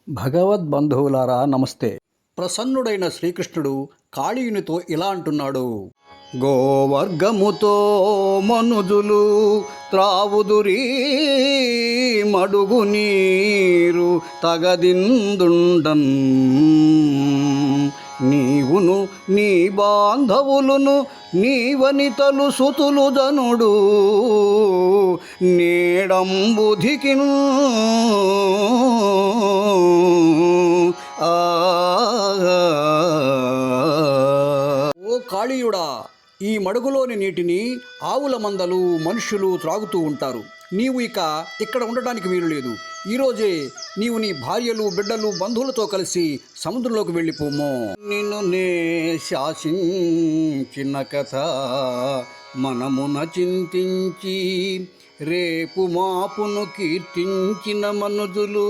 భగవద్బంధువులారా నమస్తే. ప్రసన్నుడైన శ్రీకృష్ణుడు కాళీయునితో ఇలా అంటున్నాడు. గోవర్గముతో మనుజులు త్రావుదురీ మడుగు నీరు తగదిందుండన్, నీవును నీ బాంధవులును నీ వనితలు సుతులు జనుడు నేడంబుధికిన్ ఓ కాళీయుడా, ఈ మడుగులోని నీటిని ఆవుల మందలు మనుష్యులు త్రాగుతూ ఉంటారు. నీవు ఇక ఇక్కడ ఉండటానికి వీలు లేదు. ఈరోజే నీవు నీ భార్యలు బిడ్డలు బంధువులతో కలిసి సముద్రంలోకి వెళ్ళిపోము. నిన్ను నే శాసించిన కథ మనమున చింతించి రేపు మాపును కీర్తించిన మనుజులు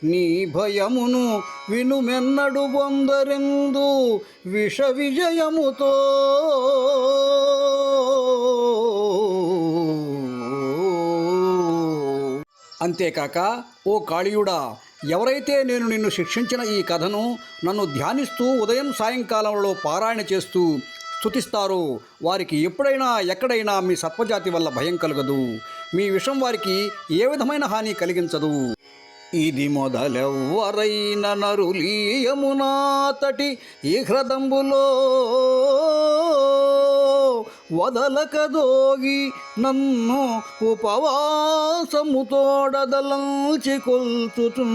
నీ భయమును వినుమెన్నడు బొందరెందు విష విజయముతో. అంతేకాక ఓ కాళీయుడా, ఎవరైతే నేను నిన్ను శిక్షించిన ఈ కథను నన్ను ధ్యానిస్తూ ఉదయం సాయంకాలంలో పారాయణ చేస్తూ స్తుతిస్తారో వారికి ఎప్పుడైనా ఎక్కడైనా మీ సత్వజాతి వల్ల భయం కలగదు. మీ విషం వారికి ఏ విధమైన హాని కలిగించదు. ఇది మొదలెవ్వరైన నరులీయమునాతటి ఈ హృదంబులో వదలకదోగి నన్ను ఉపవాసముతోడదలంచి కొల్చుచు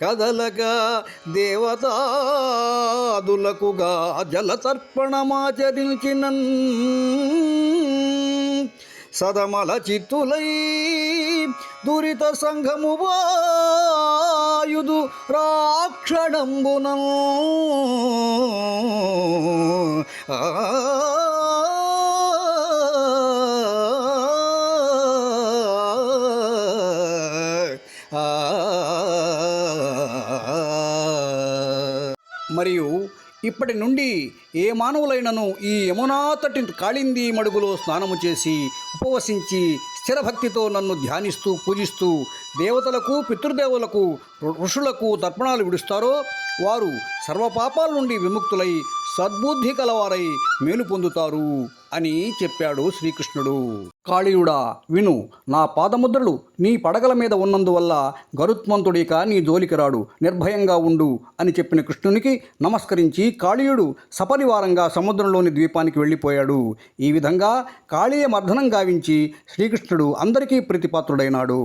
కదలగా దేవతాదులకుగా జలతర్పణమాచరించినన్ సదమల చిత్తులై దురిత సంఘము వాయుదు రాక్షణంబునం. మరియు ఇప్పటి నుండి ఏ మానవులైనను ఈ యమునా తటి కాళింది మడుగులో స్నానము చేసి ఉపవసించి స్థిరభక్తితో నన్ను ధ్యానిస్తూ పూజిస్తూ దేవతలకు పితృదేవులకు ఋషులకు తర్పణాలు విడుస్తారో వారు సర్వపాపాల నుండి విముక్తులై సద్బుద్ధి కలవారై మేలు పొందుతారు అని చెప్పాడు శ్రీకృష్ణుడు. కాళీయుడా విను, నా పాదముద్రలు నీ పడగల మీద ఉన్నందువల్ల గరుత్మంతుడిక నీ జోలికి రాడు, నిర్భయంగా ఉండు అని చెప్పిన కృష్ణునికి నమస్కరించి కాళీయుడు సపరివారంగా సముద్రంలోని ద్వీపానికి వెళ్ళిపోయాడు. ఈ విధంగా కాళీయ మర్దనం గావించి శ్రీకృష్ణుడు అందరికీ ప్రీతిపాత్రుడైనాడు.